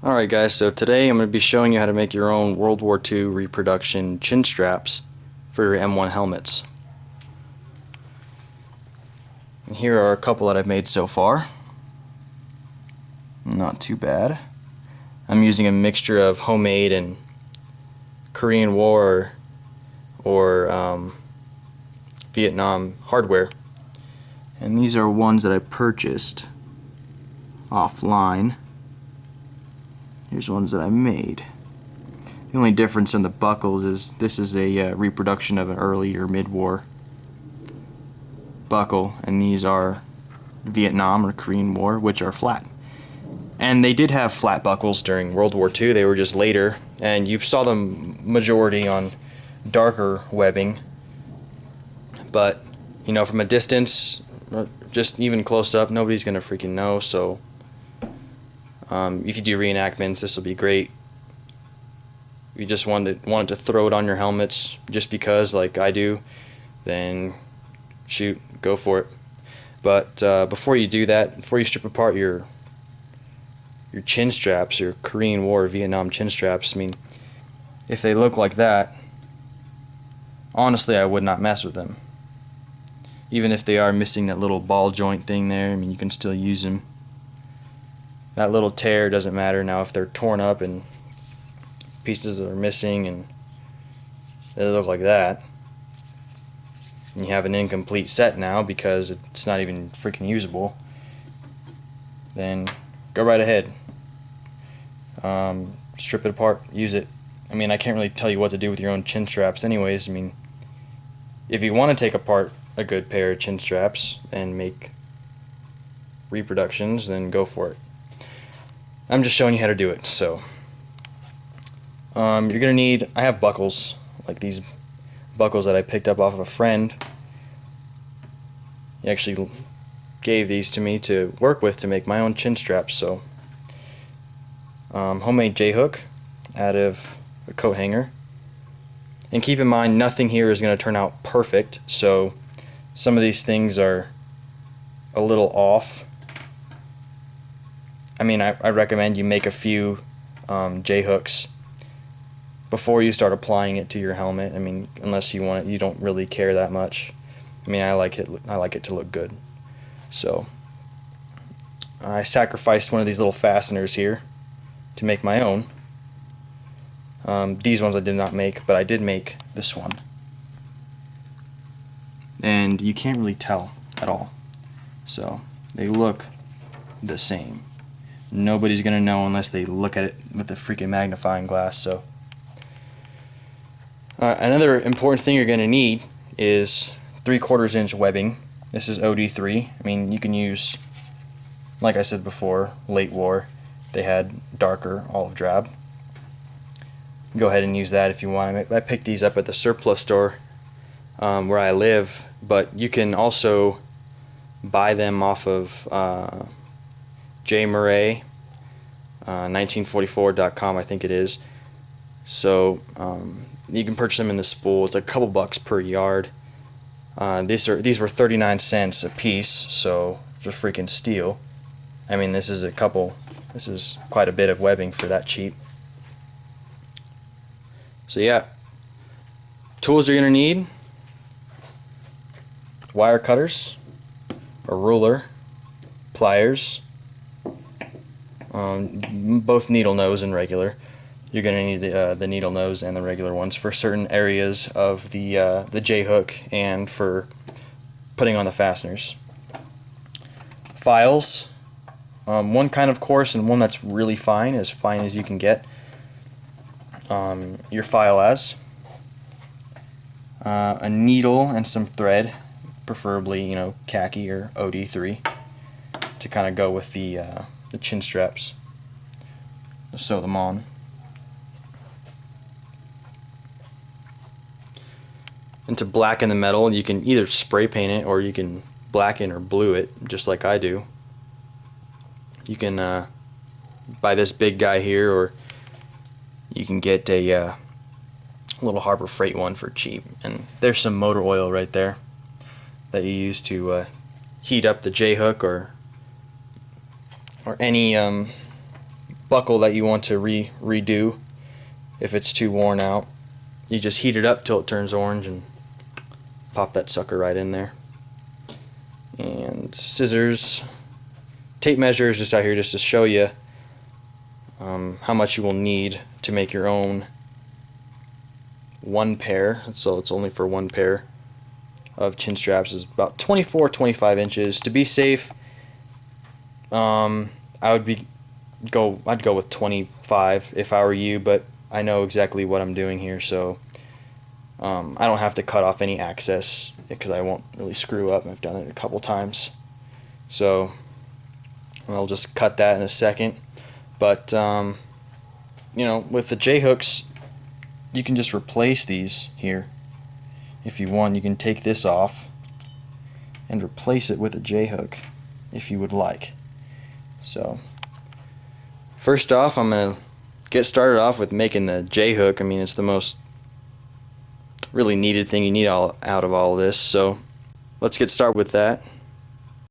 Alright guys, so today I'm going to be showing you how to make your own World War II reproduction chin straps for your M1 helmets. And here are a couple that I've made so far. Not too bad. I'm using a mixture of homemade and Korean War or Vietnam hardware. And these are ones that I purchased offline. Here's ones that I made. The only difference in the buckles is this is a reproduction of an early or mid-war buckle, and these are Vietnam or Korean War, which are flat. And they did have flat buckles during World War II. They were just later, and you saw them majority on darker webbing. But you know, from a distance, just even close up, nobody's gonna freaking know. So if you do reenactments, this will be great. You just wanted to throw it on your helmets just because, like I do, then shoot, go for it. But before you do that, before you strip apart your chin straps, your Korean War, Vietnam chin straps, I mean, if they look like that, honestly, I would not mess with them. Even if they are missing that little ball joint thing there, I mean, you can still use them. That little tear doesn't matter. Now if they're torn up and pieces are missing and they look like that, and you have an incomplete set now because it's not even freaking usable, then go right ahead. Strip it apart, use it. I mean, I can't really tell you what to do with your own chin straps anyways. I mean, if you want to take apart a good pair of chin straps and make reproductions, then go for it. I'm just showing you how to do it. So you're gonna need, I have buckles, like these buckles that I picked up off of a friend. He actually gave these to me to work with to make my own chin straps. So homemade J-hook out of a coat hanger. And keep in mind, nothing here is going to turn out perfect, so some of these things are a little off. I mean, I recommend you make a few J-hooks before you start applying it to your helmet. I mean, unless you want it, you don't really care that much. I mean, I like it to look good. So I sacrificed one of these little fasteners here to make my own. These ones I did not make, but I did make this one. And you can't really tell at all. So they look the same. Nobody's gonna know unless they look at it with the freaking magnifying glass. So another important thing you're gonna need is 3/4 inch webbing. This is OD3. I mean, you can use, like I said before, late war, they had darker olive drab. Go ahead and use that if you want. I picked these up at the surplus store where I live, but you can also buy them off of J. Murray 1944.com, I think it is. So you can purchase them in the spool. It's a couple bucks per yard. These were 39 cents a piece, so just freaking steal. I mean, this is quite a bit of webbing for that cheap. So yeah, tools you're gonna need: wire cutters, a ruler, pliers, both needle nose and regular. You're gonna need the needle nose and the regular ones for certain areas of the J-hook and for putting on the fasteners. Files, one kind of coarse and one that's really fine as you can get. Your file as a needle and some thread, preferably, you know, khaki or OD3, to kind of go with the chin straps. Sew them on. And to blacken the metal, you can either spray paint it or you can blacken or blue it, just like I do. You can buy this big guy here, or you can get a little Harbor Freight one for cheap. And there's some motor oil right there that you use to heat up the J-hook or any buckle that you want to redo. If it's too worn out, you just heat it up till it turns orange and pop that sucker right in there. And scissors, tape measure is just out here just to show you how much you will need to make your own one pair. So it's only for one pair of chin straps. Is about 24-25 inches. To be safe, I'd go with 25 if I were you, but I know exactly what I'm doing here, so I don't have to cut off any access because I won't really screw up. I've done it a couple times, so I'll just cut that in a second. But you know, with the J-hooks, you can just replace these here. If you want, you can take this off and replace it with a J-hook if you would like. So first off, I'm going to get started off with making the J-hook. I mean, it's the most really needed thing you need out of all of this, so let's get started with that.